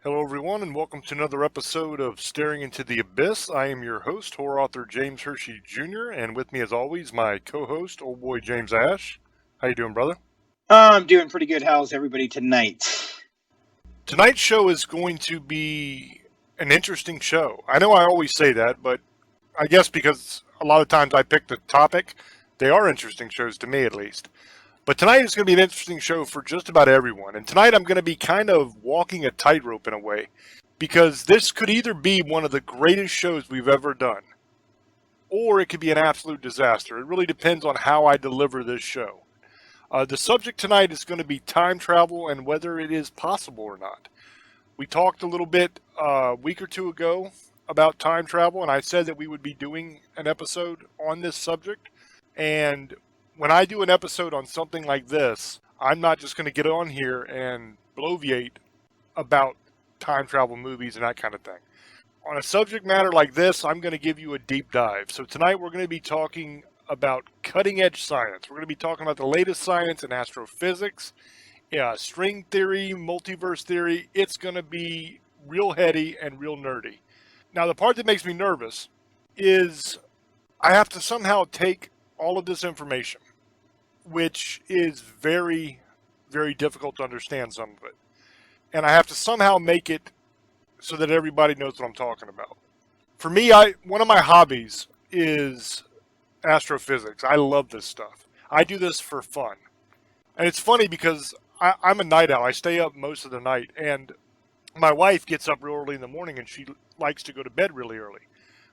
Hello, everyone, and welcome to another episode of Staring into the Abyss. I am your host, horror author James Hershey Jr., and with me, as always, my co-host, old boy James Ash. How you doing, brother? I'm doing pretty good. How's everybody tonight? Tonight's show is going to be an interesting show. I know I always say that, but I guess because a lot of times I pick the topic, they are interesting shows to me, at least. But tonight is going to be an interesting show for just about everyone. And tonight I'm going to be kind of walking a tightrope in a way, because this could either be one of the greatest shows we've ever done, or it could be an absolute disaster. It really depends on how I deliver this show. The subject tonight is going to be time travel and whether it is possible or not. We talked a little bit a week or two ago about time travel, and I said that we would be doing an episode on this subject. And when I do an episode on something like this, I'm not just going to get on here and bloviate about time travel movies and that kind of thing. On a subject matter like this, I'm going to give you a deep dive. So tonight we're going to be talking about cutting edge science. We're going to be talking about the latest science in astrophysics, string theory, multiverse theory. It's going to be real heady and real nerdy. Now, the part that makes me nervous is I have to somehow take all of this information, which is very, very difficult to understand some of it, and I have to somehow make it so that everybody knows what I'm talking about. For me, one of my hobbies is astrophysics. I love this stuff. I do this for fun. And it's funny because I'm a night owl. I stay up most of the night, and my wife gets up real early in the morning, and she likes to go to bed really early.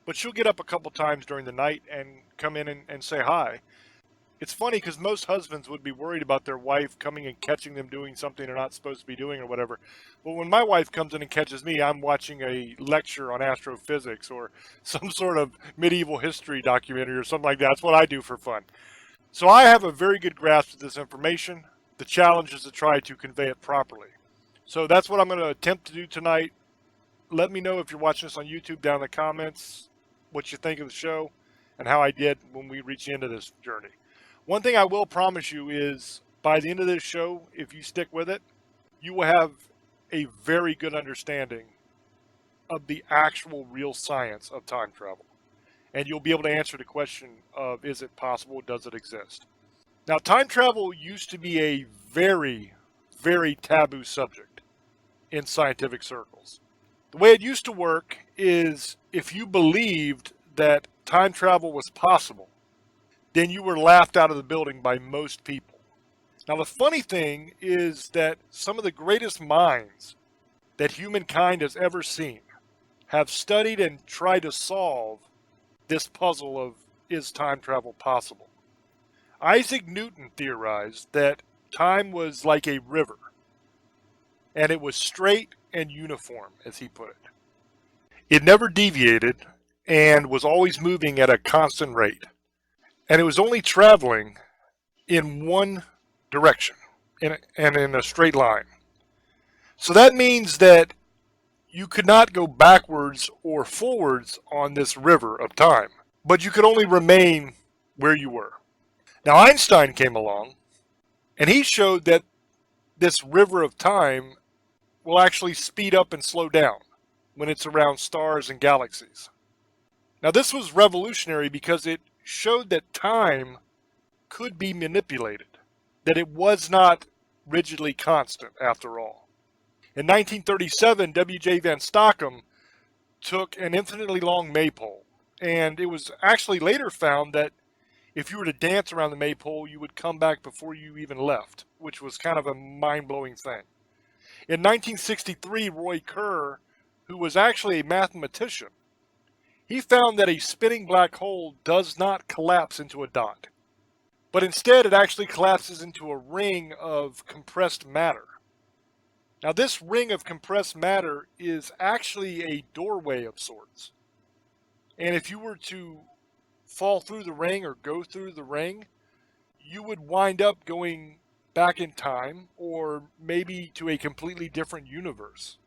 But she'll get up a couple times during the night and come in and say hi. It's funny because most husbands would be worried about their wife coming and catching them doing something they're not supposed to be doing or whatever. But when my wife comes in and catches me, I'm watching a lecture on astrophysics or some sort of medieval history documentary or something like that. That's what I do for fun. So I have a very good grasp of this information. The challenge is to try to convey it properly. So that's what I'm going to attempt to do tonight. Let me know if you're watching this on YouTube down in the comments what you think of the show and how I did when we reach the end of this journey. One thing I will promise you is by the end of this show, if you stick with it, you will have a very good understanding of the actual real science of time travel. And you'll be able to answer the question of, is it possible? Does it exist? Now, time travel used to be a very, very taboo subject in scientific circles. The way it used to work is if you believed that time travel was possible, then you were laughed out of the building by most people. Now, the funny thing is that some of the greatest minds that humankind has ever seen have studied and tried to solve this puzzle of, is time travel possible? Isaac Newton theorized that time was like a river, and it was straight and uniform, as he put it. It never deviated and was always moving at a constant rate. And it was only traveling in one direction and in a straight line. So that means that you could not go backwards or forwards on this river of time, but you could only remain where you were. Now, Einstein came along, and he showed that this river of time will actually speed up and slow down when it's around stars and galaxies. Now, this was revolutionary because it showed that time could be manipulated, that it was not rigidly constant after all. In 1937, W.J. Van Stockham took an infinitely long maypole, and it was actually later found that if you were to dance around the maypole, you would come back before you even left, which was kind of a mind-blowing thing. In 1963, Roy Kerr, who was actually a mathematician, he found that a spinning black hole does not collapse into a dot, but instead it actually collapses into a ring of compressed matter. Now, this ring of compressed matter is actually a doorway of sorts. And if you were to fall through the ring or go through the ring, you would wind up going back in time or maybe to a completely different universe.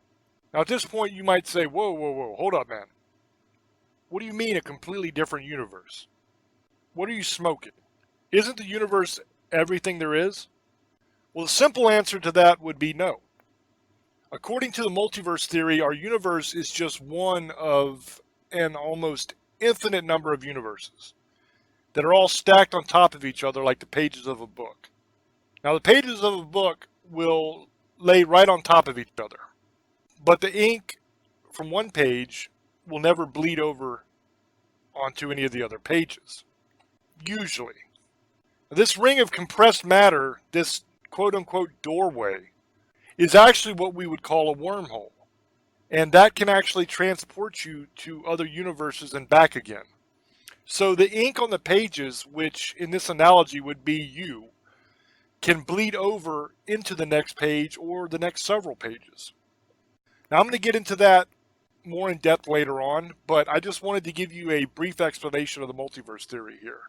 Now, at this point, you might say, whoa, hold up, man. What do you mean a completely different universe? What are you smoking? Isn't the universe everything there is? Well, the simple answer to that would be no. According to the multiverse theory, our universe is just one of an almost infinite number of universes that are all stacked on top of each other like the pages of a book. Now, the pages of a book will lay right on top of each other, but the ink from one page will never bleed over onto any of the other pages, usually. This ring of compressed matter, this quote-unquote doorway, is actually what we would call a wormhole. And that can actually transport you to other universes and back again. So the ink on the pages, which in this analogy would be you, can bleed over into the next page or the next several pages. Now I'm going to get into that more in depth later on, but I just wanted to give you a brief explanation of the multiverse theory here.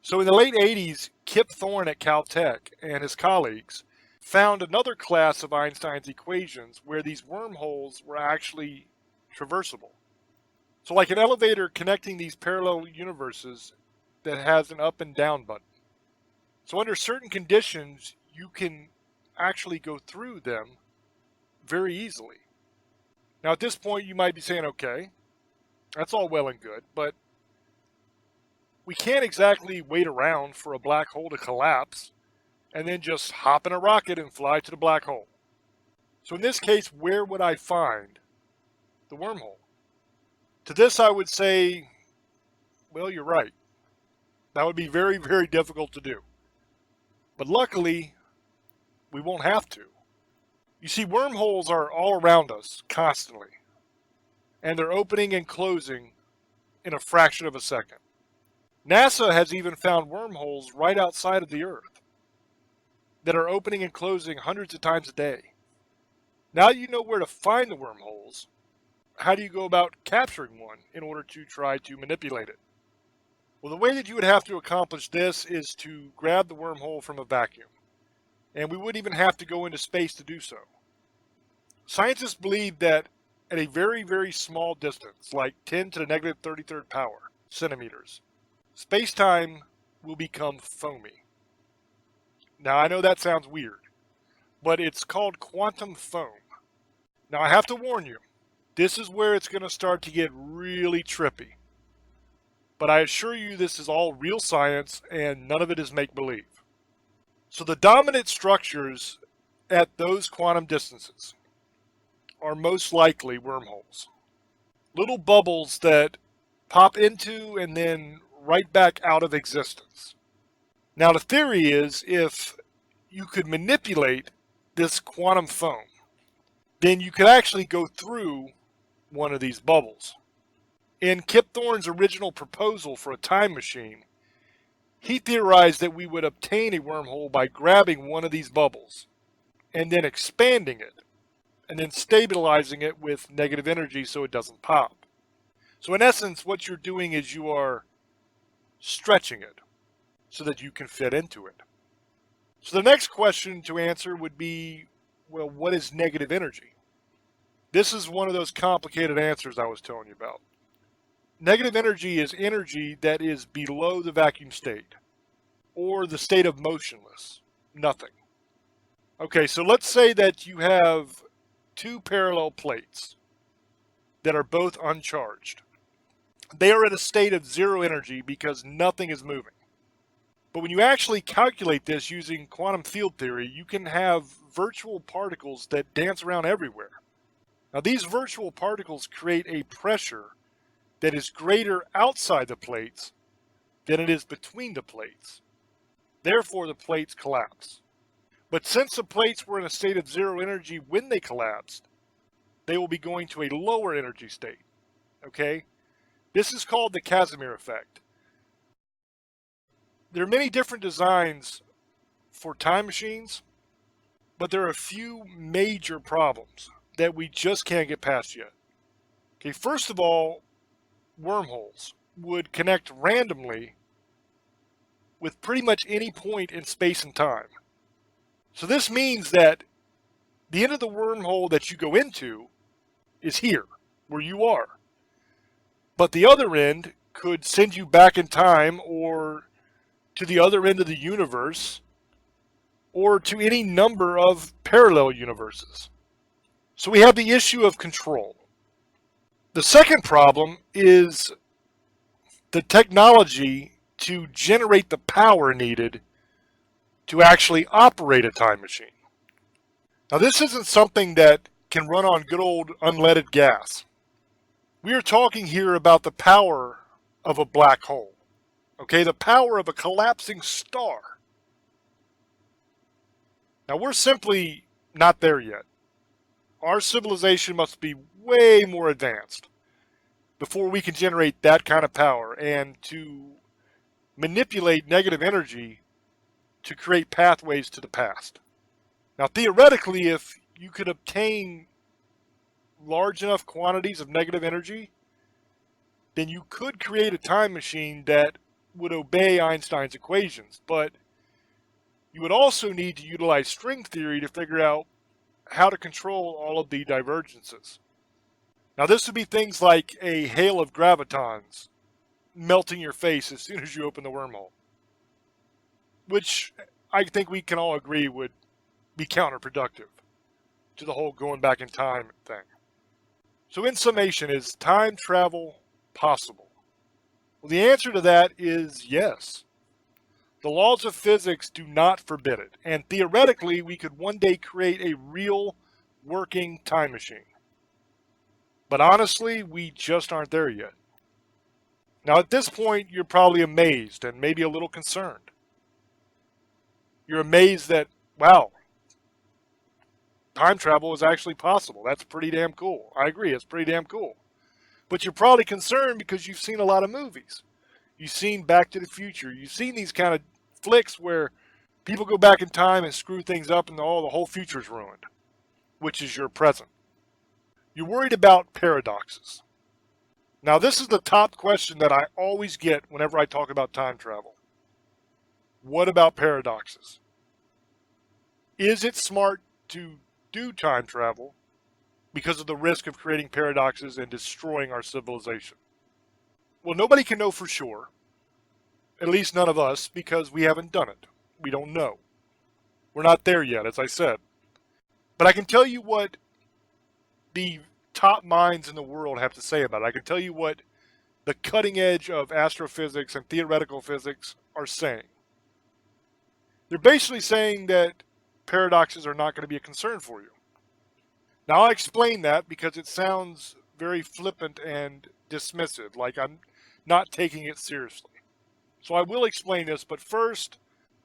So in the late 80s, Kip Thorne at Caltech and his colleagues found another class of Einstein's equations where these wormholes were actually traversable. So like an elevator connecting these parallel universes that has an up and down button. So under certain conditions, you can actually go through them very easily. Now at this point, you might be saying, okay, that's all well and good, but we can't exactly wait around for a black hole to collapse and then just hop in a rocket and fly to the black hole. So in this case, where would I find the wormhole? To this, I would say, well, you're right. That would be very, very difficult to do. But luckily, we won't have to. You see, wormholes are all around us constantly, and they're opening and closing in a fraction of a second. NASA has even found wormholes right outside of the Earth that are opening and closing hundreds of times a day. Now you know where to find the wormholes. How do you go about capturing one in order to try to manipulate it? Well, the way that you would have to accomplish this is to grab the wormhole from a vacuum. And we wouldn't even have to go into space to do so. Scientists believe that at a very, very small distance, like 10 to the negative 33rd power centimeters, space-time will become foamy. Now, I know that sounds weird, but it's called quantum foam. Now, I have to warn you, this is where it's going to start to get really trippy. But I assure you this is all real science and none of it is make-believe. So the dominant structures at those quantum distances are most likely wormholes. Little bubbles that pop into and then right back out of existence. Now the theory is if you could manipulate this quantum foam, then you could actually go through one of these bubbles. In Kip Thorne's original proposal for a time machine, he theorized that we would obtain a wormhole by grabbing one of these bubbles and then expanding it and then stabilizing it with negative energy so it doesn't pop. So in essence, what you're doing is you are stretching it so that you can fit into it. So the next question to answer would be, well, what is negative energy? This is one of those complicated answers I was telling you about. Negative energy is energy that is below the vacuum state, or the state of motionless, nothing. Okay, so let's say that you have two parallel plates that are both uncharged. They are at a state of zero energy because nothing is moving. But when you actually calculate this using quantum field theory, you can have virtual particles that dance around everywhere. Now these virtual particles create a pressure that is greater outside the plates than it is between the plates. Therefore the plates collapse. But since the plates were in a state of zero energy when they collapsed, they will be going to a lower energy state. Okay? This is called the Casimir effect. There are many different designs for time machines, but there are a few major problems that we just can't get past yet. Okay, first of all, wormholes would connect randomly with pretty much any point in space and time. So this means that the end of the wormhole that you go into is here, where you are. But the other end could send you back in time or to the other end of the universe or to any number of parallel universes. So we have the issue of control. The second problem is the technology to generate the power needed to actually operate a time machine. Now, this isn't something that can run on good old unleaded gas. We are talking here about the power of a black hole, okay? The power of a collapsing star. Now, we're simply not there yet. Our civilization must be way more advanced before we can generate that kind of power and to manipulate negative energy to create pathways to the past. Now, theoretically, if you could obtain large enough quantities of negative energy, then you could create a time machine that would obey Einstein's equations. But you would also need to utilize string theory to figure out how to control all of the divergences. Now, this would be things like a hail of gravitons melting your face as soon as you open the wormhole, which I think we can all agree would be counterproductive to the whole going back in time thing. So in summation, is time travel possible? Well, the answer to that is yes. The laws of physics do not forbid it, and theoretically we could one day create a real working time machine. But honestly, we just aren't there yet. Now at this point, you're probably amazed and maybe a little concerned. You're amazed that, wow, time travel is actually possible. That's pretty damn cool. I agree, it's pretty damn cool. But you're probably concerned because you've seen a lot of movies. You've seen Back to the Future. You've seen these kind of flicks where people go back in time and screw things up and the whole future's ruined, which is your present. You're worried about paradoxes. Now, this is the top question that I always get whenever I talk about time travel. What about paradoxes? Is it smart to do time travel because of the risk of creating paradoxes and destroying our civilization? Well, nobody can know for sure, at least none of us, because we haven't done it. We don't know. We're not there yet, as I said. But I can tell you what the top minds in the world have to say about it. I can tell you what the cutting edge of astrophysics and theoretical physics are saying. They're basically saying that paradoxes are not going to be a concern for you. Now, I'll explain that because it sounds very flippant and dismissive, like I'm not taking it seriously. So I will explain this, but first,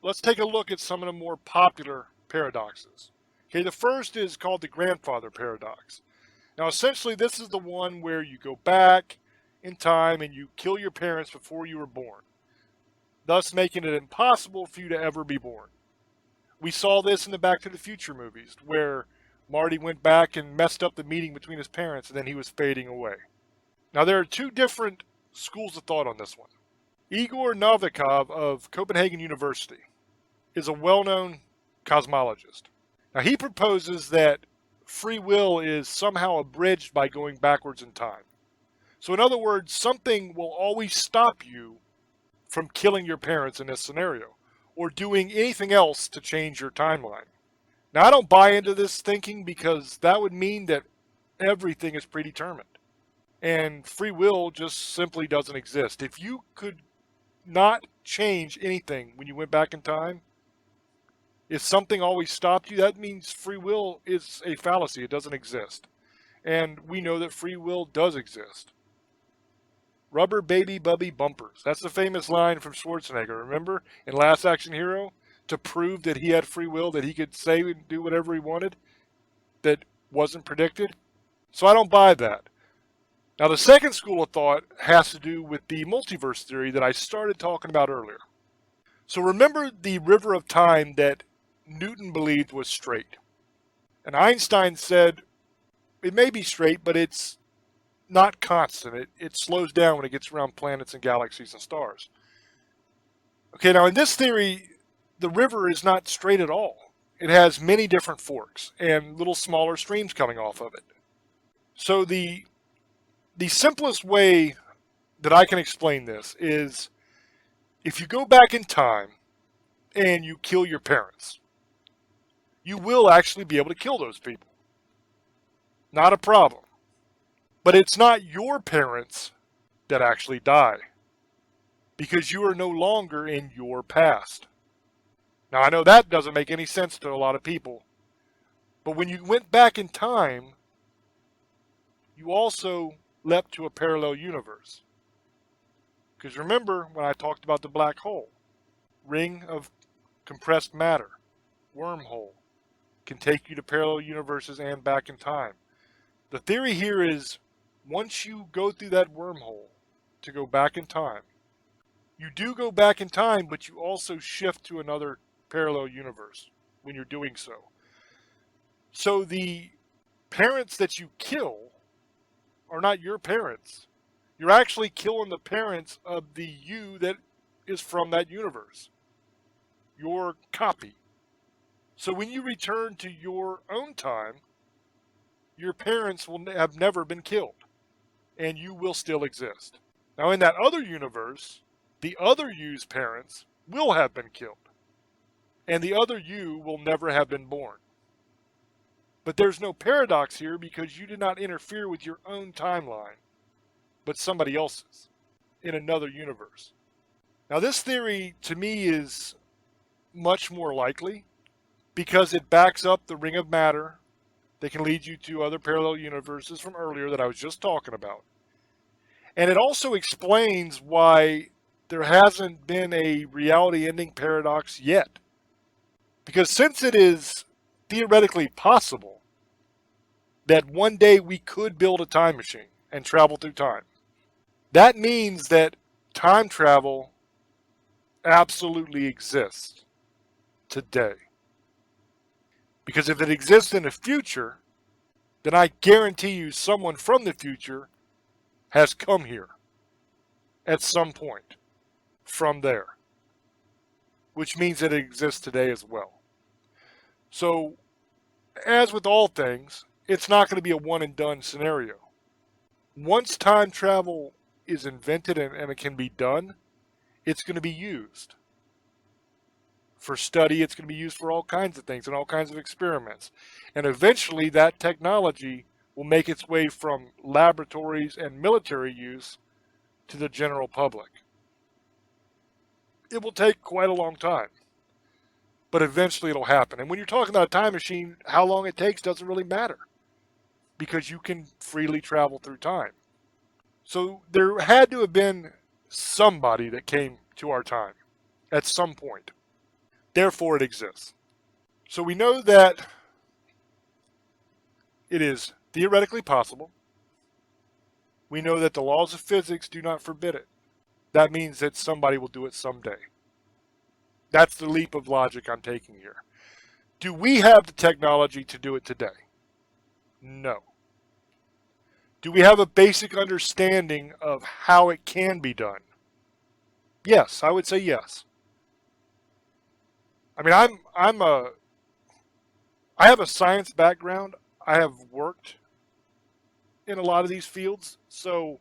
let's take a look at some of the more popular paradoxes. Okay, the first is called the grandfather paradox. Now, essentially, this is the one where you go back in time and you kill your parents before you were born, thus making it impossible for you to ever be born. We saw this in the Back to the Future movies, where Marty went back and messed up the meeting between his parents and then he was fading away. Now, there are two different schools of thought on this one. Igor Novikov of Copenhagen University is a well-known cosmologist. Now, he proposes that free will is somehow abridged by going backwards in time. So in other words, something will always stop you from killing your parents in this scenario, or doing anything else to change your timeline. Now, I don't buy into this thinking because that would mean that everything is predetermined. And free will just simply doesn't exist. If you could not change anything when you went back in time, if something always stopped you, that means free will is a fallacy. It doesn't exist. And we know that free will does exist. Rubber baby bubby bumpers. That's the famous line from Schwarzenegger, remember? In Last Action Hero? To prove that he had free will, that he could say and do whatever he wanted, that wasn't predicted. So I don't buy that. Now, the second school of thought has to do with the multiverse theory that I started talking about earlier. So remember the river of time that Newton believed was straight. And Einstein said it may be straight, but it's not constant. It slows down when it gets around planets and galaxies and stars. Okay, now in this theory, the river is not straight at all. It has many different forks and little smaller streams coming off of it. So the simplest way that I can explain this is if you go back in time and you kill your parents, you will actually be able to kill those people. Not a problem. But it's not your parents that actually die, because you are no longer in your past. Now, I know that doesn't make any sense to a lot of people, but when you went back in time, you also leapt to a parallel universe. Because remember when I talked about the black hole, ring of compressed matter, wormhole, can take you to parallel universes and back in time. The theory here is once you go through that wormhole to go back in time, you do go back in time, but you also shift to another parallel universe when you're doing so. So the parents that you kill are not your parents. You're actually killing the parents of the you that is from that universe, your copy. So when you return to your own time, your parents will have never been killed, and you will still exist. Now, in that other universe, the other you's parents will have been killed, and the other you will never have been born. But there's no paradox here because you did not interfere with your own timeline, but somebody else's in another universe. Now, this theory to me is much more likely because it backs up the ring of matter that can lead you to other parallel universes from earlier that I was just talking about. And it also explains why there hasn't been a reality ending paradox yet. Because since it is theoretically possible that one day we could build a time machine and travel through time, that means that time travel absolutely exists today. Because if it exists in the future, then I guarantee you someone from the future has come here at some point from there, which means that it exists today as well. So, as with all things, it's not going to be a one and done scenario. Once time travel is invented and it can be done, it's going to be used for study. It's going to be used for all kinds of things and all kinds of experiments. And eventually that technology will make its way from laboratories and military use to the general public. It will take quite a long time, but eventually it'll happen. And when you're talking about a time machine, how long it takes doesn't really matter because you can freely travel through time. So there had to have been somebody that came to our time at some point. Therefore, it exists. So we know that it is theoretically possible. We know that the laws of physics do not forbid it. That means that somebody will do it someday. That's the leap of logic I'm taking here. Do we have the technology to do it today? No. Do we have a basic understanding of how it can be done? Yes, I would say yes. I mean, I have a science background. I have worked in a lot of these fields, so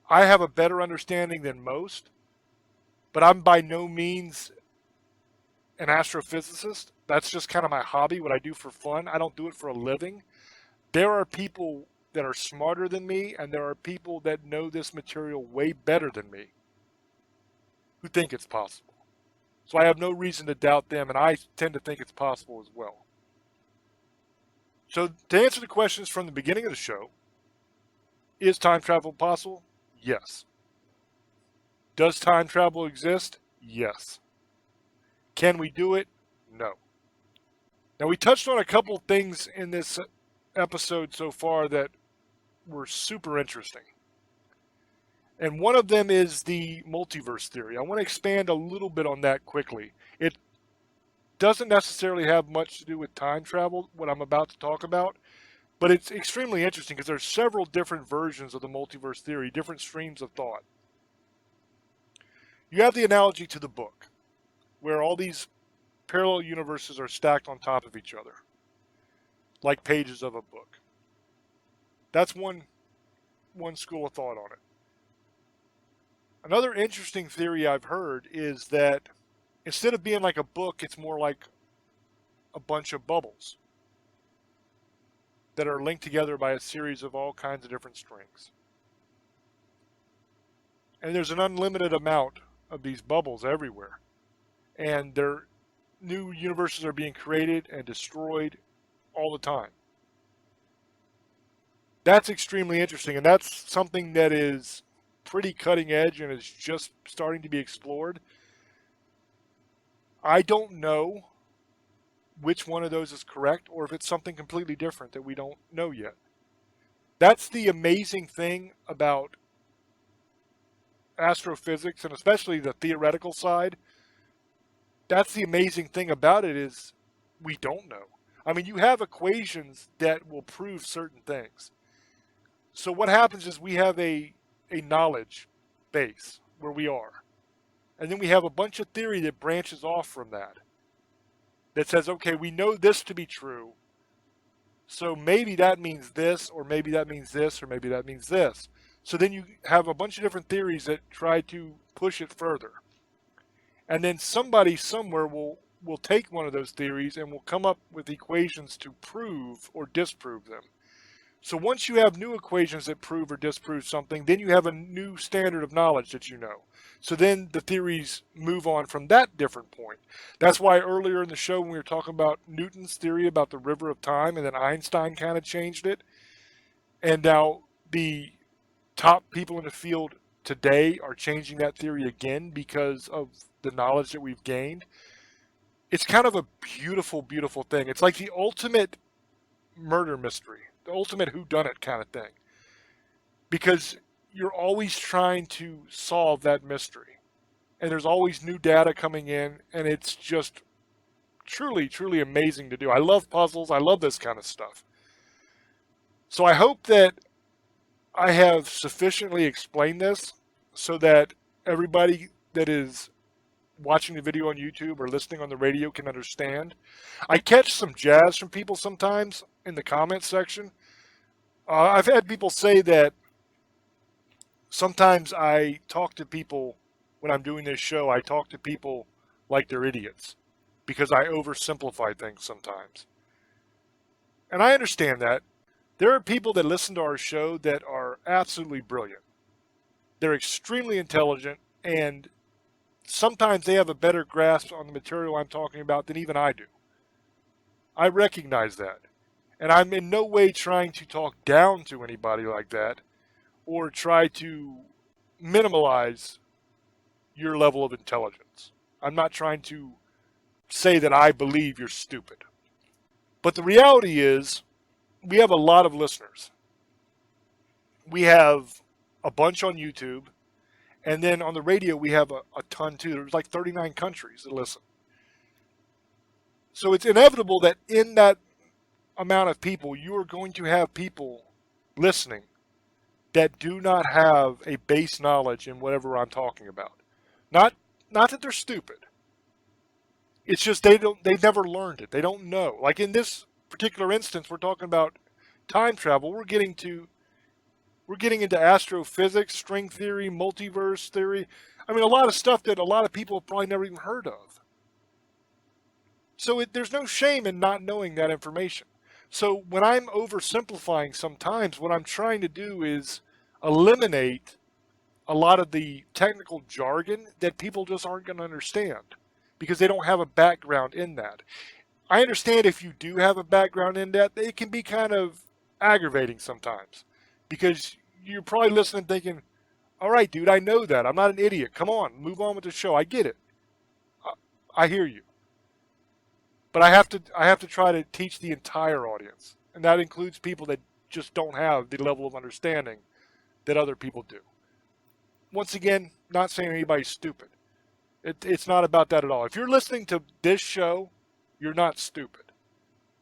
I have a better understanding than most, but I'm by no means an astrophysicist. That's just kind of my hobby, what I do for fun. I don't do it for a living. There are people that are smarter than me, and there are people that know this material way better than me who think it's possible. So I have no reason to doubt them, and I tend to think it's possible as well. So to answer the questions from the beginning of the show, is time travel possible? Yes. Does time travel exist? Yes. Can we do it? No. Now, we touched on a couple of things in this episode so far that were super interesting. And one of them is the multiverse theory. I want to expand a little bit on that quickly. It doesn't necessarily have much to do with time travel, what I'm about to talk about, but it's extremely interesting because there's several different versions of the multiverse theory, different streams of thought. You have the analogy to the book, where all these parallel universes are stacked on top of each other, like pages of a book. That's one school of thought on it. Another interesting theory I've heard is that instead of being like a book, it's more like a bunch of bubbles that are linked together by a series of all kinds of different strings. And there's an unlimited amount of these bubbles everywhere. And new universes are being created and destroyed all the time. That's extremely interesting, and that's something that is pretty cutting edge and is just starting to be explored. I don't know which one of those is correct or if it's something completely different that we don't know yet. That's the amazing thing about astrophysics, and especially the theoretical side. That's the amazing thing about it is we don't know. I mean, you have equations that will prove certain things. So what happens is we have a knowledge base where we are. And then we have a bunch of theory that branches off from that. That says, okay, we know this to be true. So maybe that means this, or maybe that means this, or maybe that means this. So then you have a bunch of different theories that try to push it further. And then somebody somewhere will take one of those theories and will come up with equations to prove or disprove them. So once you have new equations that prove or disprove something, then you have a new standard of knowledge that you know. So then the theories move on from that different point. That's why earlier in the show when we were talking about Newton's theory about the river of time, and then Einstein kind of changed it. And now the top people in the field today are changing that theory again because of the knowledge that we've gained. It's kind of a beautiful, beautiful thing. It's like the ultimate murder mystery, the ultimate whodunit kind of thing. Because you're always trying to solve that mystery. And there's always new data coming in, and it's just truly, truly amazing to do. I love puzzles. I love this kind of stuff. So I hope that I have sufficiently explained this so that everybody that is watching the video on YouTube or listening on the radio can understand. I catch some jazz from people sometimes in the comments section. I've had people say that sometimes I talk to people when I'm doing this show, I talk to people like they're idiots because I oversimplify things sometimes. And I understand that. There are people that listen to our show that are absolutely brilliant. They're extremely intelligent, and sometimes they have a better grasp on the material I'm talking about than even I do. I recognize that. And I'm in no way trying to talk down to anybody like that or try to minimize your level of intelligence. I'm not trying to say that I believe you're stupid. But the reality is, we have a lot of listeners. We have a bunch on YouTube, and then on the radio we have a ton too. There's like 39 countries that listen. So it's inevitable that in that amount of people, you are going to have people listening that do not have a base knowledge in whatever I'm talking about. Not that they're stupid. It's just they've never learned it. They don't know. Like in this particular instance, we're talking about time travel. We're getting into astrophysics, string theory, multiverse theory. I mean, a lot of stuff that a lot of people have probably never even heard of. So there's no shame in not knowing that information. So when I'm oversimplifying sometimes, what I'm trying to do is eliminate a lot of the technical jargon that people just aren't going to understand because they don't have a background in that. I understand if you do have a background in that, it can be kind of aggravating sometimes because you're probably listening thinking, all right, dude, I know that. I'm not an idiot. Come on, move on with the show. I get it. I hear you. But I have to try to teach the entire audience. And that includes people that just don't have the level of understanding that other people do. Once again, not saying anybody's stupid. It's not about that at all. If you're listening to this show, you're not stupid.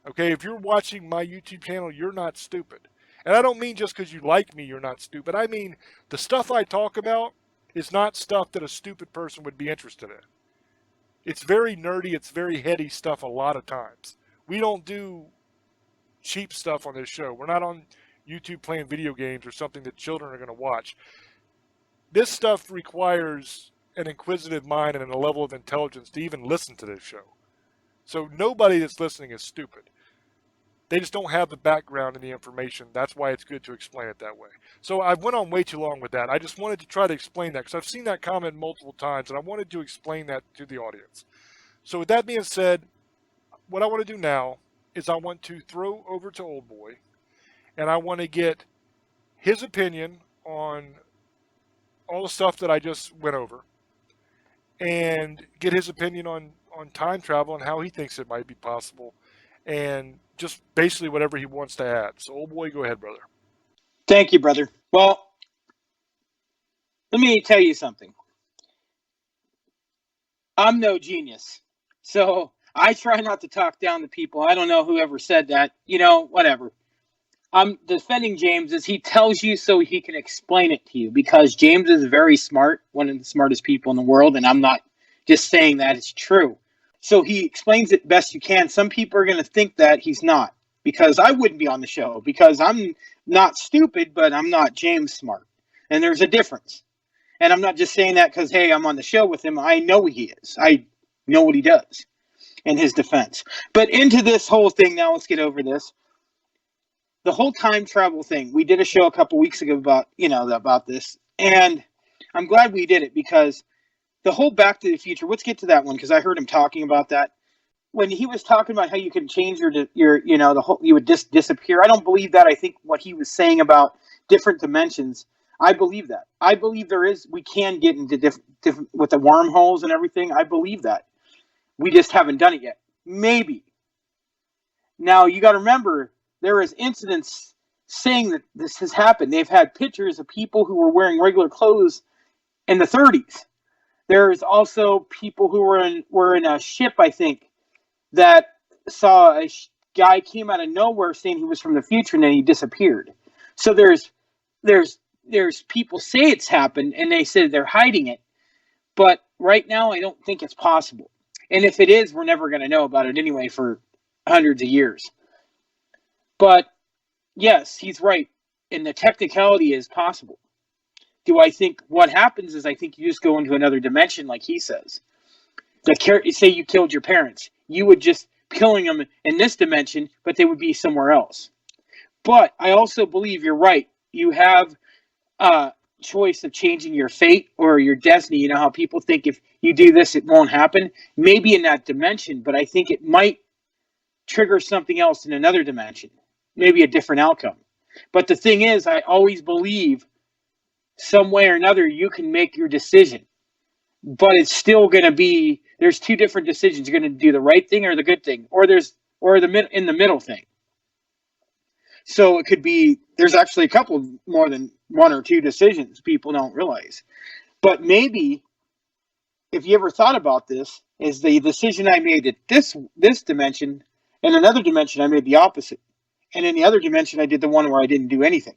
Okay, if you're watching my YouTube channel, you're not stupid. And I don't mean just because you like me, you're not stupid. I mean, the stuff I talk about is not stuff that a stupid person would be interested in. It's very nerdy, it's very heady stuff a lot of times. We don't do cheap stuff on this show. We're not on YouTube playing video games or something that children are going to watch. This stuff requires an inquisitive mind and a level of intelligence to even listen to this show. So nobody that's listening is stupid. They just don't have the background and the information. That's why it's good to explain it that way. So I went on way too long with that. I just wanted to try to explain that because I've seen that comment multiple times, and I wanted to explain that to the audience. So with that being said, what I want to do now is I want to throw over to Old Boy, and I want to get his opinion on all the stuff that I just went over, and get his opinion on time travel and how he thinks it might be possible, and just basically whatever he wants to add. So, Old Boy, go ahead, brother. Thank you, brother. Well, let me tell you something. I'm no genius, so I try not to talk down to people. I don't know whoever said that. Whatever. I'm defending James as he tells you so he can explain it to you, because James is very smart, one of the smartest people in the world, and I'm not just saying that, it's true. So he explains it best you can. Some people are going to think that he's not, because I wouldn't be on the show, because I'm not stupid, but I'm not James smart. And there's a difference. And I'm not just saying that because, hey, I'm on the show with him. I know he is. I know what he does in his defense. But into this whole thing now, let's get over this. The whole time travel thing. We did a show a couple weeks ago about this, and I'm glad we did it, because the whole Back to the Future. Let's get to that one, because I heard him talking about that when he was talking about how you can change your the whole, you would disappear. I don't believe that. I think what he was saying about different dimensions, I believe that. I believe we can get into different with the wormholes and everything. I believe that. We just haven't done it yet. Maybe. Now you got to remember, there is incidents saying that this has happened. They've had pictures of people who were wearing regular clothes in the 30s. There's also people who were in a ship, I think, that saw a guy came out of nowhere saying he was from the future, and then he disappeared. So there's people say it's happened, and they say they're hiding it. But right now, I don't think it's possible. And if it is, we're never going to know about it anyway for hundreds of years. But yes, he's right. And the technicality is possible. Do I think what happens is I think you just go into another dimension, like he says. Say you killed your parents. You would just killing them in this dimension, but they would be somewhere else. But I also believe you're right. You have a choice of changing your fate or your destiny. You know how people think if you do this, it won't happen? Maybe in that dimension, but I think it might trigger something else in another dimension. Maybe a different outcome. But the thing is, I always believe some way or another you can make your decision. But it's still going to be, there's two different decisions. You're going to do the right thing or the good thing, or the in the middle thing. So it could be, there's actually a couple more than one or two decisions people don't realize. But maybe, if you ever thought about this, is the decision I made at this dimension, in another dimension I made the opposite. And in the other dimension I did the one where I didn't do anything.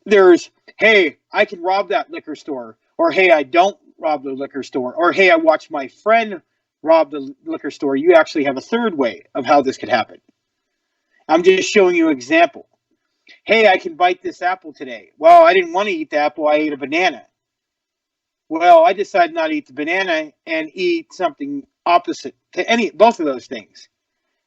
There's, hey, I can rob that liquor store. Or, hey, I don't rob the liquor store. Or, hey, I watch my friend rob the liquor store. You actually have a third way of how this could happen. I'm just showing you an example. Hey, I can bite this apple today. Well, I didn't want to eat the apple. I ate a banana. Well, I decided not to eat the banana and eat something opposite to both of those things.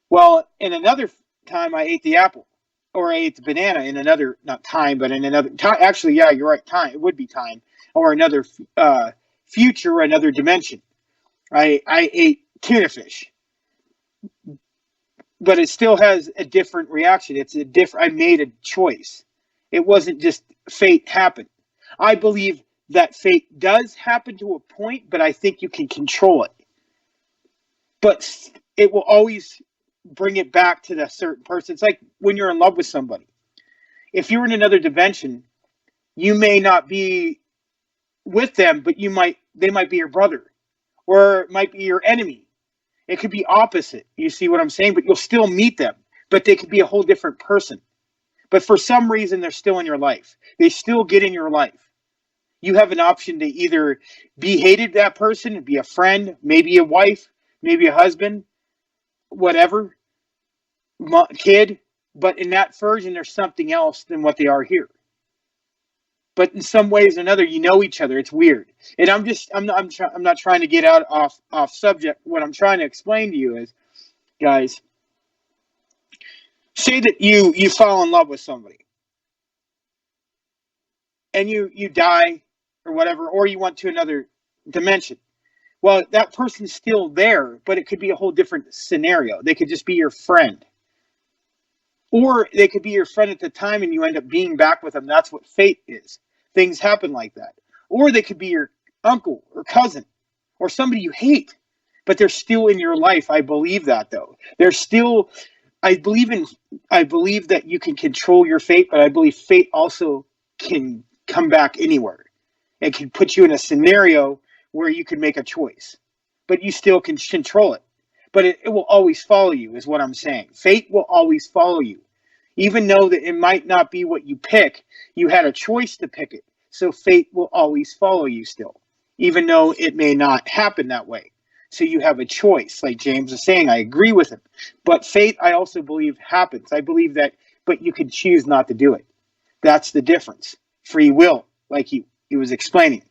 Well, in another time, I ate the apple. Or I ate the banana in another, not time, but in another time. Actually, yeah, you're right. Time. It would be time. Or another future, another dimension. I ate tuna fish. But it still has a different reaction. I made a choice. It wasn't just fate happened. I believe that fate does happen to a point, but I think you can control it. But it will always bring it back to the certain person. It's like when you're in love with somebody. If you're in another dimension, you may not be with them, but they might be your brother, or it might be your enemy. It could be opposite. You see what I'm saying? But you'll still meet them, but they could be a whole different person. But for some reason, they're still in your life. They still get in your life. You have an option to either be hated that person, be a friend, maybe a wife, maybe a husband, whatever, kid. But in that version, there's something else than what they are here. But in some ways or another, you know each other. It's weird. And I'm not trying to get off subject. What I'm trying to explain to you is, guys, say that you fall in love with somebody and you die or whatever, or you went to another dimension. Well, that person's still there, but it could be a whole different scenario. They could just be your friend. Or they could be your friend at the time and you end up being back with them. That's what fate is. Things happen like that. Or they could be your uncle or cousin or somebody you hate, but they're still in your life. I believe that though. They're still I believe that you can control your fate, but I believe fate also can come back anywhere. It can put you in a scenario where you can make a choice, but you still can control it. But it will always follow you, is what I'm saying. Fate will always follow you. Even though that it might not be what you pick, you had a choice to pick it. So fate will always follow you still, even though it may not happen that way. So you have a choice, like James is saying. I agree with him. But fate, I also believe, happens. I believe that, but you can choose not to do it. That's the difference. Free will, like he was explaining.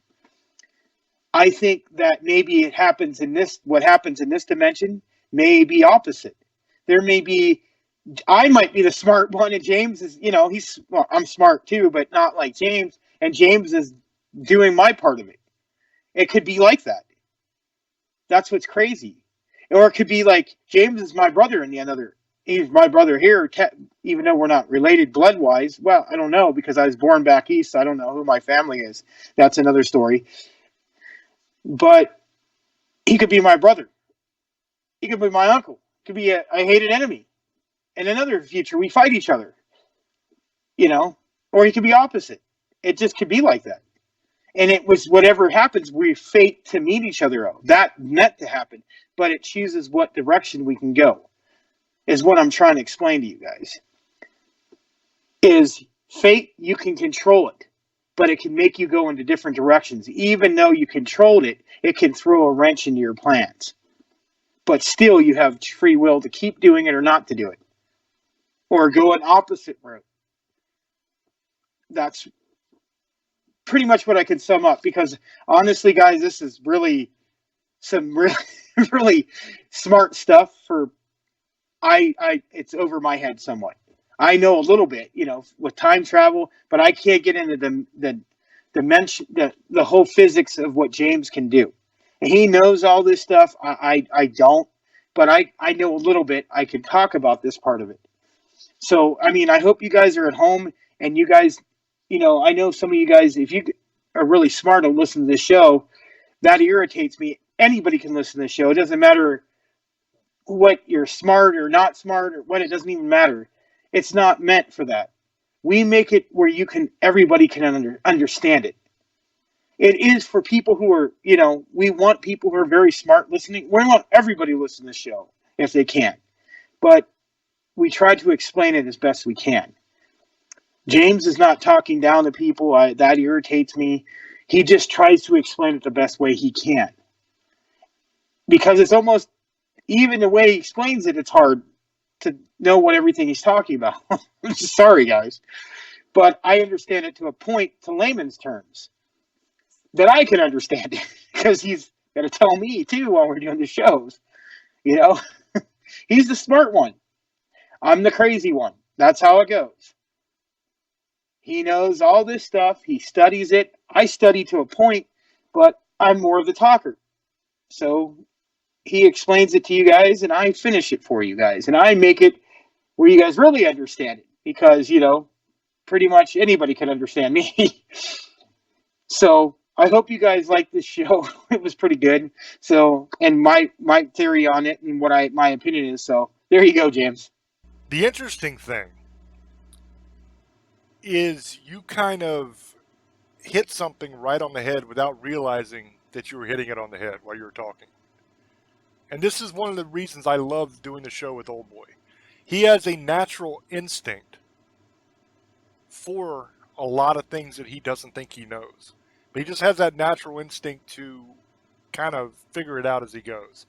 I think that maybe it happens in this, what happens in this dimension may be opposite. There may be, I might be the smart one, and James is, well, I'm smart too, but not like James, and James is doing my part of it. It could be like that. That's what's crazy. Or it could be like James is my brother in the other. He's my brother here, even though we're not related blood wise. Well, I don't know because I was born back east. So I don't know who my family is. That's another story. But he could be my brother. He could be my uncle. Could be a hated enemy. In another future, we fight each other. Or he could be opposite. It just could be like that. And it was whatever happens, we fate to meet each other. That meant to happen, but it chooses what direction we can go, is what I'm trying to explain to you guys. Is fate, you can control it, but it can make you go into different directions. Even though you controlled it, it can throw a wrench into your plans. But still, you have free will to keep doing it or not to do it, or go an opposite route. That's pretty much what I could sum up, because honestly, guys, this is really some really, really smart stuff for it's over my head somewhat. I know a little bit, with time travel, but I can't get into the dimension, the whole physics of what James can do. And he knows all this stuff. I don't, but I know a little bit. I can talk about this part of it. So, I mean, I hope you guys are at home and you guys, I know some of you guys, if you are really smart and listen to this show, that irritates me. Anybody can listen to the show. It doesn't matter what you're smart or not smart or what, it doesn't even matter. It's not meant for that. We make it where everybody can understand it. It is for people who are, we want people who are very smart listening. We want everybody to listen to the show if they can. But we try to explain it as best we can. James is not talking down to people. That irritates me. He just tries to explain it the best way he can. Because it's almost, even the way he explains it, it's hard to know what everything he's talking about. I'm sorry, guys. But I understand it to a point, to layman's terms, that I can understand it. Because he's going to tell me, too, while we're doing the shows. He's the smart one. I'm the crazy one. That's how it goes. He knows all this stuff. He studies it. I study to a point, but I'm more of the talker. So he explains it to you guys, and I finish it for you guys. And I make it where you guys really understand it. Because, pretty much anybody can understand me. So I hope you guys like this show. It was pretty good. So, and my theory on it and what my opinion is. So there you go, James. The interesting thing is you kind of hit something right on the head without realizing that you were hitting it on the head while you were talking. And this is one of the reasons I love doing the show with Old Boy. He has a natural instinct for a lot of things that he doesn't think he knows. But he just has that natural instinct to kind of figure it out as he goes.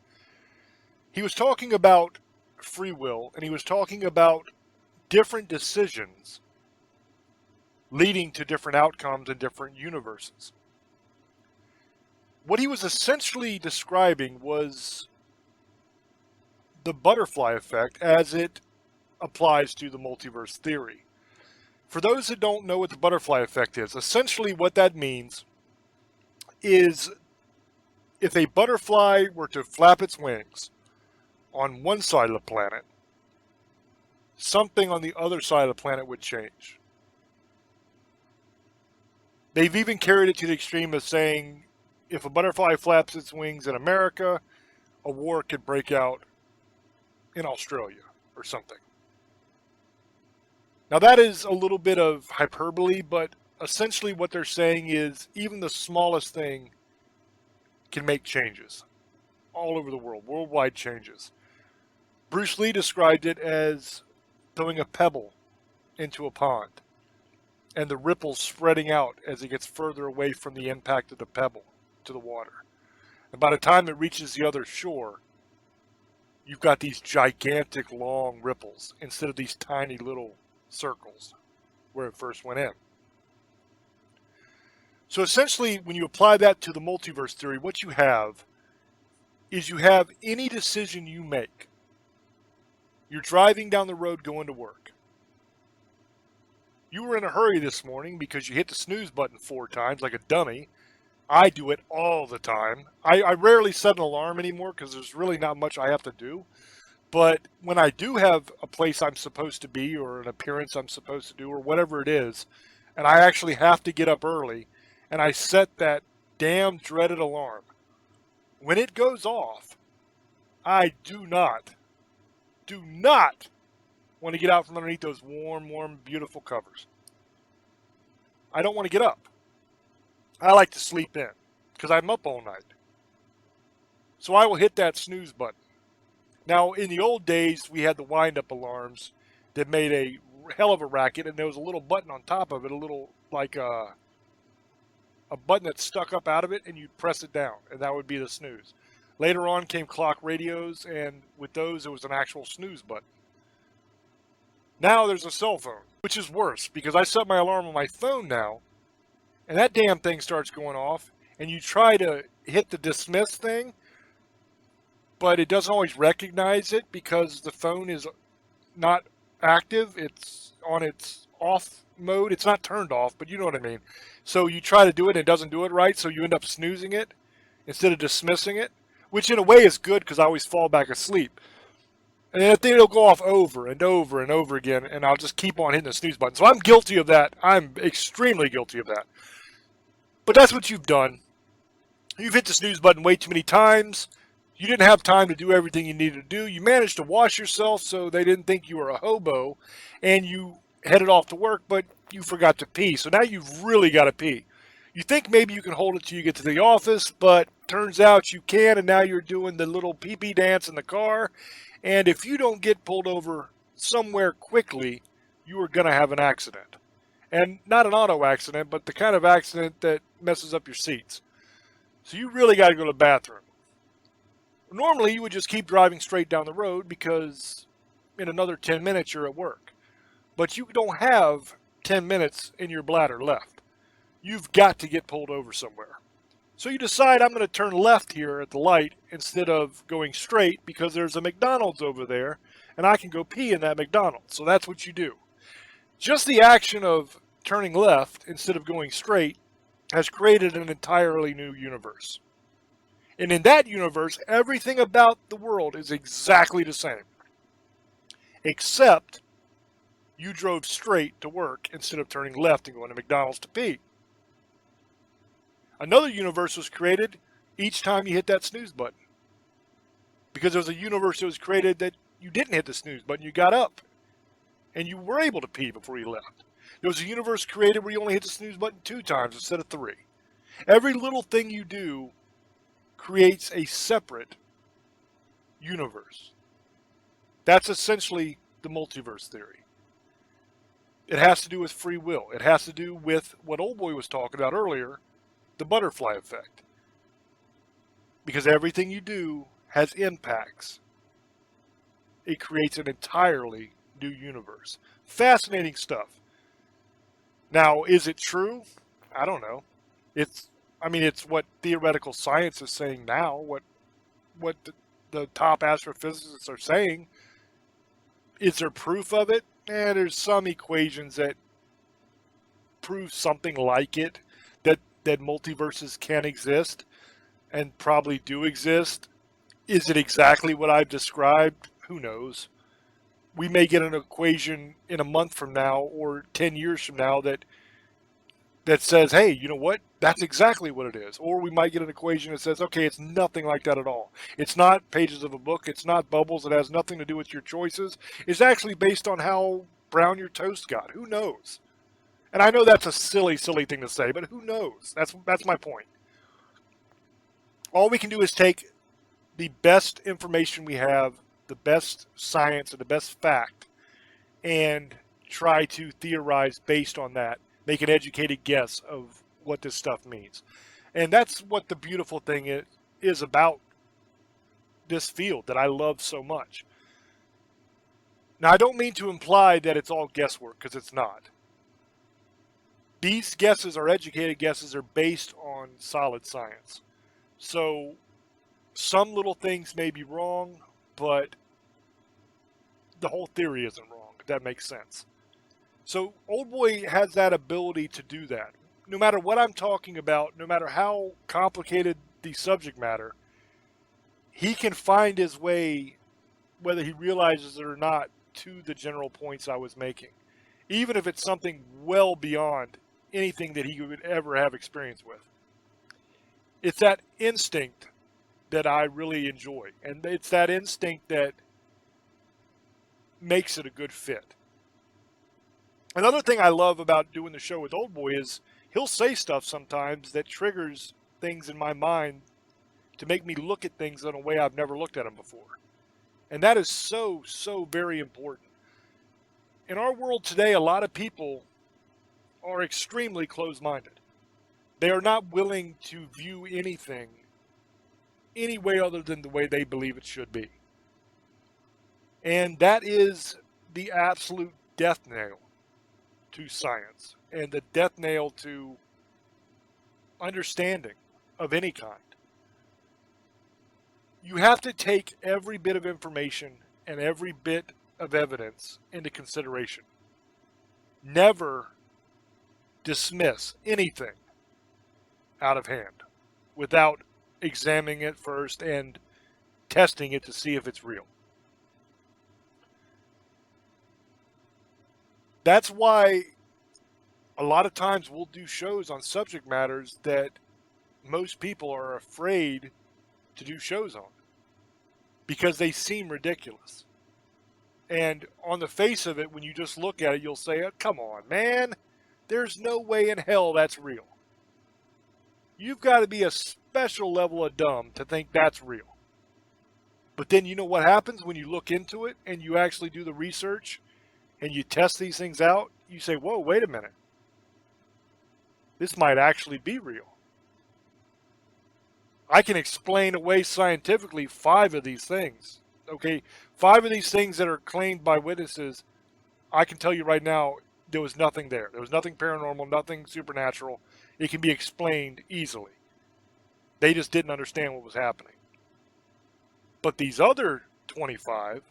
He was talking about free will, and he was talking about different decisions leading to different outcomes in different universes. What he was essentially describing was the butterfly effect as it applies to the multiverse theory. For those that don't know what the butterfly effect is, essentially what that means is if a butterfly were to flap its wings on one side of the planet, something on the other side of the planet would change. They've even carried it to the extreme of saying if a butterfly flaps its wings in America, a war could break out in Australia or something. Now that is a little bit of hyperbole, but essentially what they're saying is even the smallest thing can make changes all over the world, worldwide changes. Bruce Lee described it as throwing a pebble into a pond and the ripples spreading out as it gets further away from the impact of the pebble to the water. And by the time it reaches the other shore, you've got these gigantic long ripples instead of these tiny little circles where it first went in. So essentially, when you apply that to the multiverse theory, what you have is you have any decision you make. You're driving down the road going to work. You were in a hurry this morning because you hit the snooze button 4 times like a dummy. I do it all the time. I rarely set an alarm anymore because there's really not much I have to do. But when I do have a place I'm supposed to be or an appearance I'm supposed to do or whatever it is, and I actually have to get up early, and I set that damn dreaded alarm, when it goes off, I do not want to get out from underneath those warm, beautiful covers. I don't want to get up. I like to sleep in because I'm up all night. So I will hit that snooze button. Now, in the old days, we had the wind-up alarms that made a hell of a racket, and there was a little button on top of it, a little like a button that stuck up out of it, and you'd press it down, and that would be the snooze. Later on came clock radios, and with those, it was an actual snooze button. Now there's a cell phone, which is worse, because I set my alarm on my phone now, and that damn thing starts going off, and you try to hit the dismiss thing, but it doesn't always recognize it because the phone is not active. It's on its off mode. It's not turned off, but you know what I mean. So you try to do it, and it doesn't do it right, so you end up snoozing it instead of dismissing it, which in a way is good because I always fall back asleep. And then it'll go off over and over and over again, and I'll just keep on hitting the snooze button. So I'm guilty of that. I'm extremely guilty of that. But that's what you've done. You've hit the snooze button way too many times. You didn't have time to do everything you needed to do. You managed to wash yourself so they didn't think you were a hobo, and you headed off to work, but you forgot to pee. So now you've really got to pee. You think maybe you can hold it till you get to the office, but turns out you can, and now you're doing the little pee-pee dance in the car. And if you don't get pulled over somewhere quickly, you are going to have an accident. And not an auto accident, but the kind of accident that messes up your seats. So you really got to go to the bathroom. Normally, you would just keep driving straight down the road because in another 10 minutes you're at work. But you don't have 10 minutes in your bladder left. You've got to get pulled over somewhere. So you decide I'm going to turn left here at the light instead of going straight because there's a McDonald's over there and I can go pee in that McDonald's. So that's what you do. Just the action of turning left instead of going straight has created an entirely new universe. And in that universe, everything about the world is exactly the same. Except you drove straight to work instead of turning left and going to McDonald's to pee. Another universe was created each time you hit that snooze button. Because there was a universe that was created that you didn't hit the snooze button, you got up. And you were able to pee before you left. There was a universe created where you only hit the snooze button 2 times instead of 3. Every little thing you do creates a separate universe. That's essentially the multiverse theory. It has to do with free will. It has to do with what Old Boy was talking about earlier, the butterfly effect. Because everything you do has impacts. It creates an entirely new universe. Fascinating stuff. Now, is it true? I don't know. It's what theoretical science is saying now, what the top astrophysicists are saying. Is there proof of it? There's some equations that prove something like it, that multiverses can exist and probably do exist. Is it exactly what I've described? Who knows? We may get an equation in a month from now or 10 years from now that says, hey, you know what? That's exactly what it is. Or we might get an equation that says, okay, it's nothing like that at all. It's not pages of a book. It's not bubbles. It has nothing to do with your choices. It's actually based on how brown your toast got. Who knows? And I know that's a silly, silly thing to say, but who knows? That's my point. All we can do is take the best information we have, the best science, and the best fact, and try to theorize based on that, make an educated guess of what this stuff means. And that's what the beautiful thing is about this field that I love so much. Now, I don't mean to imply that it's all guesswork, because it's not. These guesses are educated guesses, are based on solid science. So some little things may be wrong, but the whole theory isn't wrong, if that makes sense. So Old Boy has that ability to do that. No matter what I'm talking about, no matter how complicated the subject matter, he can find his way, whether he realizes it or not, to the general points I was making. Even if it's something well beyond anything that he would ever have experience with. It's that instinct that I really enjoy. And it's that instinct that makes it a good fit. Another thing I love about doing the show with Old Boy is he'll say stuff sometimes that triggers things in my mind to make me look at things in a way I've never looked at them before. And that is so, so very important. In our world today, a lot of people are extremely closed-minded. They are not willing to view anything any way other than the way they believe it should be. And that is the absolute death nail to science and the death nail to understanding of any kind. You have to take every bit of information and every bit of evidence into consideration. Never dismiss anything out of hand without examining it first and testing it to see if it's real. That's why a lot of times we'll do shows on subject matters that most people are afraid to do shows on because they seem ridiculous. And on the face of it, when you just look at it, you'll say, oh, come on, man. There's no way in hell that's real. You've got to be a special level of dumb to think that's real. But then you know what happens when you look into it and you actually do the research and you test these things out? You say, whoa, wait a minute. This might actually be real. I can explain away scientifically 5 of these things. Okay, 5 of these things that are claimed by witnesses, I can tell you right now, there was nothing there. There was nothing paranormal, nothing supernatural. It can be explained easily. They just didn't understand what was happening. But these other 25,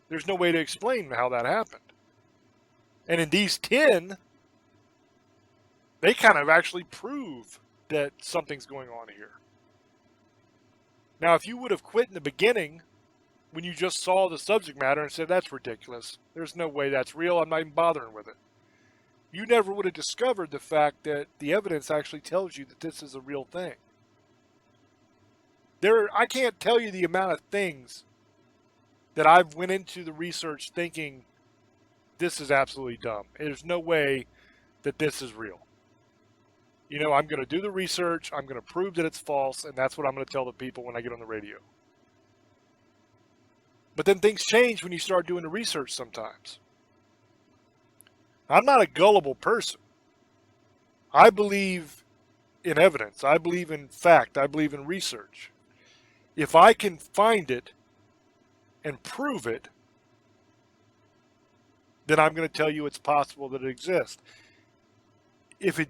there's no way to explain how that happened. And in these 10, they kind of actually prove that something's going on here. Now, if you would have quit in the beginning when you just saw the subject matter and said, that's ridiculous, there's no way that's real, I'm not even bothering with it, you never would have discovered the fact that the evidence actually tells you that this is a real thing. I can't tell you the amount of things that I've went into the research thinking this is absolutely dumb. There's no way that this is real. You know, I'm going to do the research, I'm going to prove that it's false, and that's what I'm going to tell the people when I get on the radio. But then things change when you start doing the research sometimes. I'm not a gullible person. I believe in evidence. I believe in fact. I believe in research. If I can find it and prove it, then I'm going to tell you it's possible that it exists. If it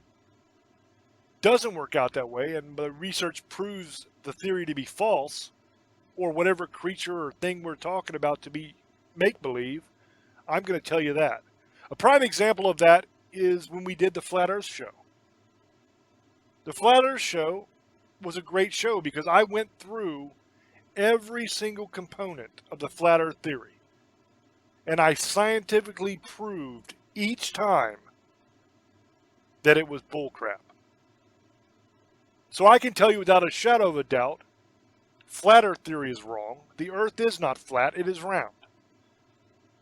doesn't work out that way and the research proves the theory to be false, or whatever creature or thing we're talking about to be make-believe. I'm going to tell you that. A prime example of that is when we did the Flat Earth show. The Flat Earth show was a great show because I went through every single component of the Flat Earth theory. And I scientifically proved each time that it was bullcrap. So I can tell you without a shadow of a doubt, Flat Earth theory is wrong. The Earth is not flat, it is round.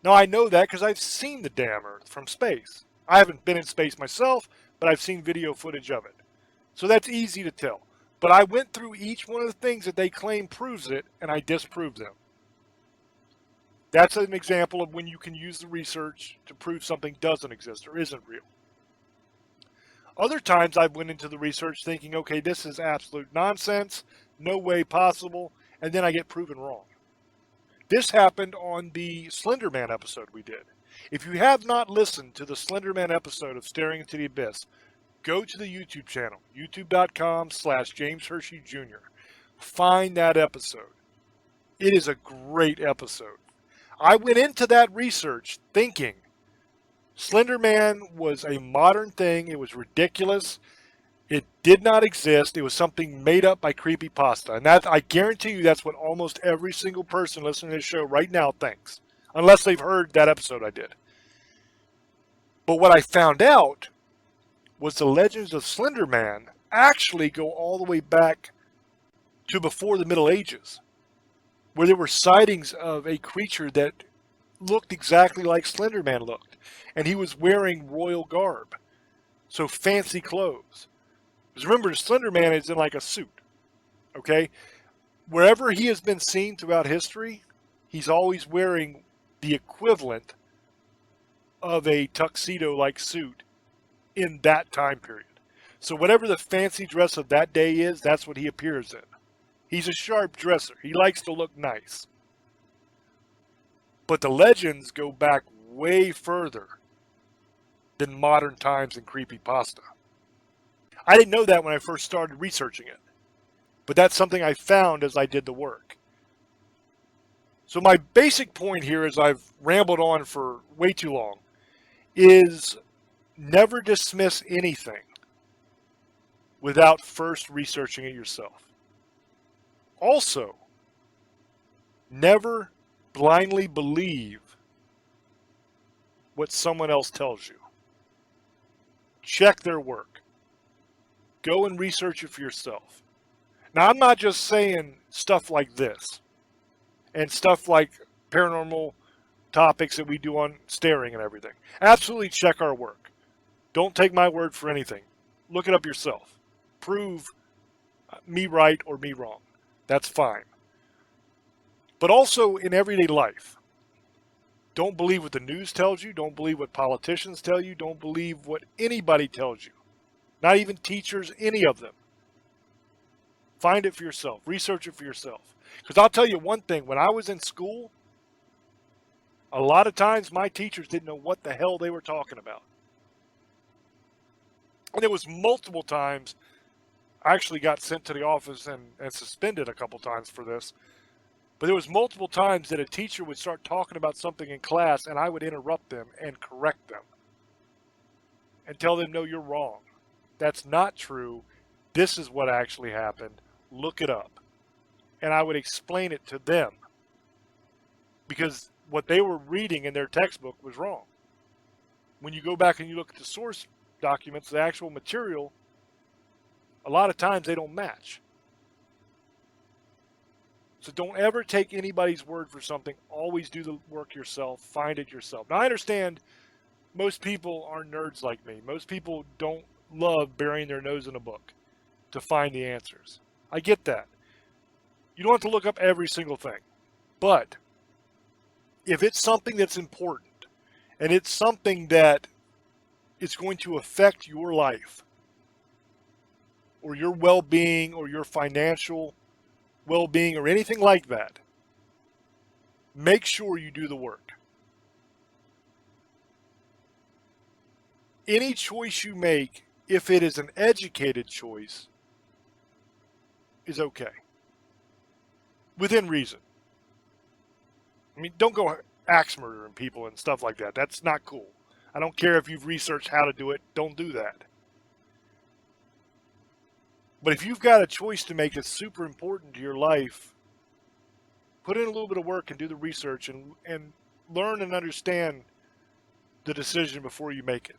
Now I know that because I've seen the damn Earth from space. I haven't been in space myself, but I've seen video footage of it. So that's easy to tell. But I went through each one of the things that they claim proves it, and I disproved them. That's an example of when you can use the research to prove something doesn't exist or isn't real. Other times I've went into the research thinking, okay, this is absolute nonsense, no way possible, and then I get proven wrong. This happened on the Slender Man episode we did. If you have not listened to the Slender Man episode of Staring into the Abyss, go to the YouTube channel, youtube.com/James Hershey Jr. Find that episode. It is a great episode. I went into that research thinking Slender Man was a modern thing. It was ridiculous. It did not exist. It was something made up by creepypasta. And that, I guarantee you, that's what almost every single person listening to this show right now thinks. Unless they've heard that episode I did. But what I found out was the legends of Slender Man actually go all the way back to before the Middle Ages, where there were sightings of a creature that looked exactly like Slender Man looked. And he was wearing royal garb. So fancy clothes. Because remember, Slender Man is in like a suit. Okay? Wherever he has been seen throughout history, he's always wearing the equivalent of a tuxedo-like suit in that time period. So whatever the fancy dress of that day is, that's what he appears in. He's a sharp dresser. He likes to look nice. But the legends go back way further than modern times and creepypasta. I didn't know that when I first started researching it. But that's something I found as I did the work. So my basic point here, as I've rambled on for way too long, is never dismiss anything without first researching it yourself. Also, never blindly believe what someone else tells you. Check their work. Go and research it for yourself. Now, I'm not just saying stuff like this and stuff like paranormal topics that we do on staring and everything. Absolutely check our work. Don't take my word for anything. Look it up yourself. Prove me right or me wrong. That's fine. But also in everyday life, don't believe what the news tells you. Don't believe what politicians tell you. Don't believe what anybody tells you. Not even teachers, any of them. Find it for yourself. Research it for yourself. Because I'll tell you one thing. When I was in school, a lot of times my teachers didn't know what the hell they were talking about. And there was multiple times I actually got sent to the office and suspended a couple times for this. But there was multiple times that a teacher would start talking about something in class and I would interrupt them and correct them. And tell them, no, you're wrong. That's not true. This is what actually happened. Look it up. And I would explain it to them. Because what they were reading in their textbook was wrong. When you go back and you look at the source documents, the actual material, a lot of times they don't match. So don't ever take anybody's word for something. Always do the work yourself. Find it yourself. Now, I understand most people aren't nerds like me. Most people don't love burying their nose in a book to find the answers. I get that. You don't have to look up every single thing. But if it's something that's important and it's something that is going to affect your life or your well-being or your financial well-being or anything like that, make sure you do the work. Any choice you make, if it is an educated choice, is okay. Within reason. I mean, don't go axe murdering people and stuff like that. That's not cool. I don't care if you've researched how to do it. Don't do that. But if you've got a choice to make that's super important to your life, put in a little bit of work and do the research and learn and understand the decision before you make it.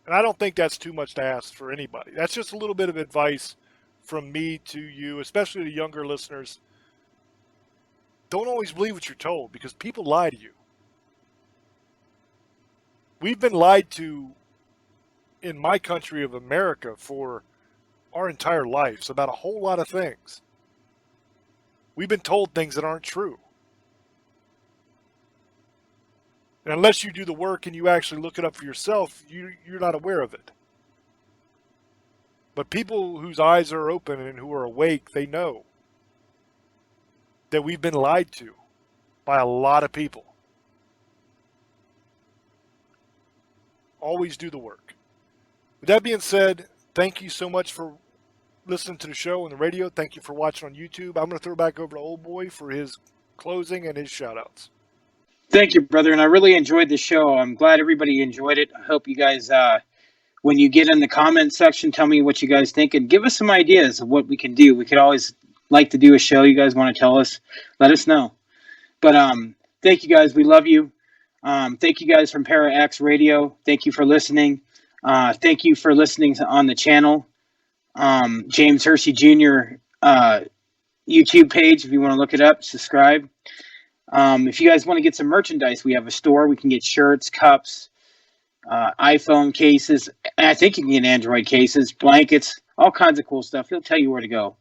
And I don't think that's too much to ask for anybody. That's just a little bit of advice from me to you, especially to younger listeners. Don't always believe what you're told because people lie to you. We've been lied to in my country of America for our entire lives about a whole lot of things. We've been told things that aren't true. And unless you do the work and you actually look it up for yourself, you're not aware of it. But people whose eyes are open and who are awake, they know that we've been lied to by a lot of people. Always do the work. With that being said, thank you so much for listening to the show on the radio. Thank you for watching on YouTube. I'm going to throw it back over to Old Boy for his closing and his shout-outs. Thank you, brother. And I really enjoyed the show. I'm glad everybody enjoyed it. I hope you guys, when you get in the comment section, tell me what you guys think and give us some ideas of what we can do. We could always like to do a show. You guys want to tell us, let us know. But thank you guys. We love you. Thank you guys from Para X Radio. Thank you for listening. Thank you for listening on the channel. James Hershey Jr. YouTube page, if you want to look it up, subscribe. If you guys want to get some merchandise, we have a store. We can get shirts, cups, iPhone cases. And I think you can get Android cases, blankets, all kinds of cool stuff. He'll tell you where to go.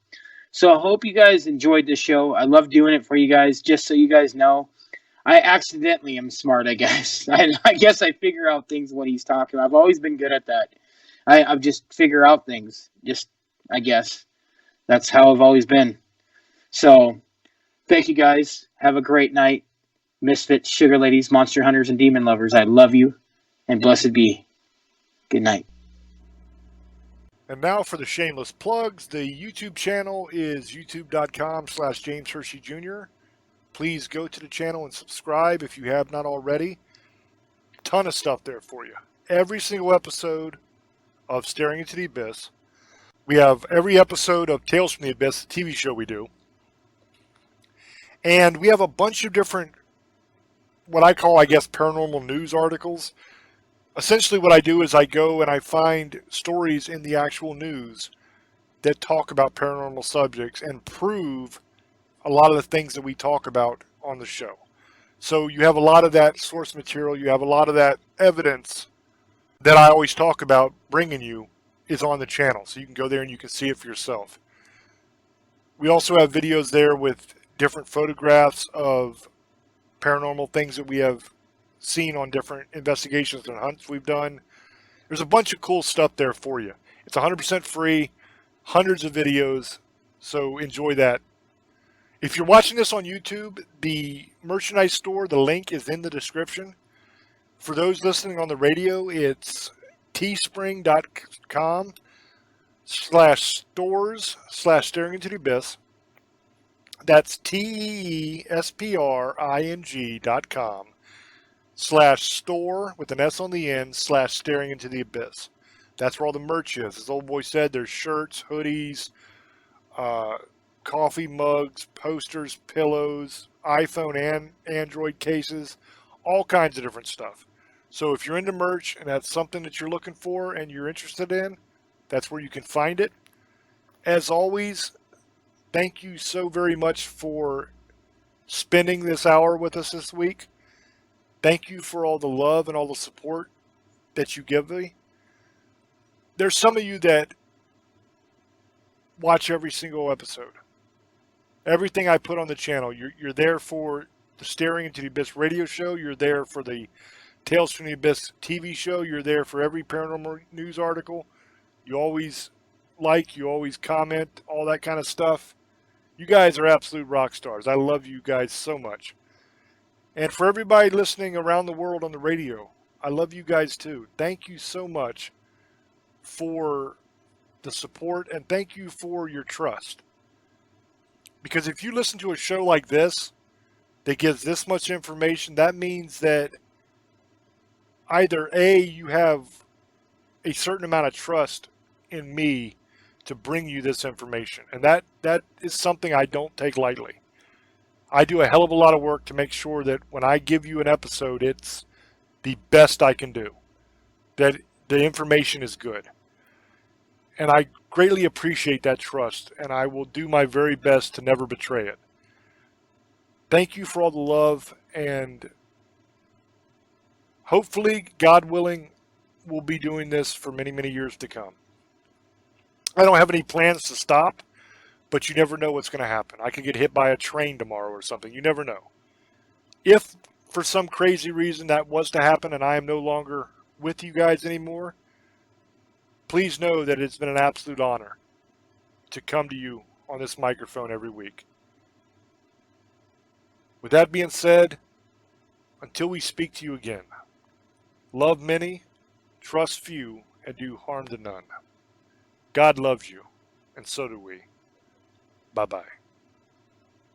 So I hope you guys enjoyed this show. I love doing it for you guys, just so you guys know. I accidentally am smart, I guess. I guess I figure out things when he's talking. I've always been good at that. I've just figure out things. I guess. That's how I've always been. So, thank you guys. Have a great night. Misfits, sugar ladies, monster hunters, and demon lovers. I love you, and blessed be. Good night. And now for the shameless plugs. The YouTube channel is youtube.com/James Hershey Jr. Please go to the channel and subscribe if you have not already. Ton of stuff there for you. Every single episode of Staring into the Abyss. We have every episode of Tales from the Abyss, the TV show we do. And we have a bunch of different, what I call, I guess, paranormal news articles. Essentially what I do is I go and I find stories in the actual news that talk about paranormal subjects and prove a lot of the things that we talk about on the show. So you have a lot of that source material, you have a lot of that evidence that I always talk about bringing you is on the channel. So you can go there and you can see it for yourself. We also have videos there with different photographs of paranormal things that we have seen on different investigations and hunts we've done. There's a bunch of cool stuff there for you. It's 100% free, hundreds of videos, so enjoy that. If you're watching this on YouTube, the merchandise store, the link is in the description. For those listening on the radio, it's teespring.com/stores/staring into the abyss. That's teespring.com/store with an S on the end /staring into the abyss. That's where all the merch is. As Old Boy said, there's shirts, hoodies, coffee mugs, posters, pillows, iPhone and Android cases, all kinds of different stuff. So if you're into merch and that's something that you're looking for and you're interested in, that's where you can find it. As always, thank you so very much for spending this hour with us this week. Thank you for all the love and all the support that you give me. There's some of you that watch every single episode. Everything I put on the channel, you're there for the Staring into the Abyss radio show. You're there for the Tales from the Abyss TV show. You're there for every paranormal news article. You always like, you always comment, all that kind of stuff. You guys are absolute rock stars. I love you guys so much. And for everybody listening around the world on the radio, I love you guys too. Thank you so much for the support and thank you for your trust. Because if you listen to a show like this that gives this much information, that means that either A, you have a certain amount of trust in me to bring you this information. And that is something I don't take lightly. I do a hell of a lot of work to make sure that when I give you an episode, it's the best I can do, that the information is good. And I greatly appreciate that trust, and I will do my very best to never betray it. Thank you for all the love, and hopefully, God willing, we'll be doing this for many, many years to come. I don't have any plans to stop, but you never know what's going to happen. I could get hit by a train tomorrow or something. You never know. If for some crazy reason that was to happen and I am no longer with you guys anymore, please know that it's been an absolute honor to come to you on this microphone every week. With that being said, until we speak to you again, love many, trust few, and do harm to none. God loves you, and so do we. Bye-bye.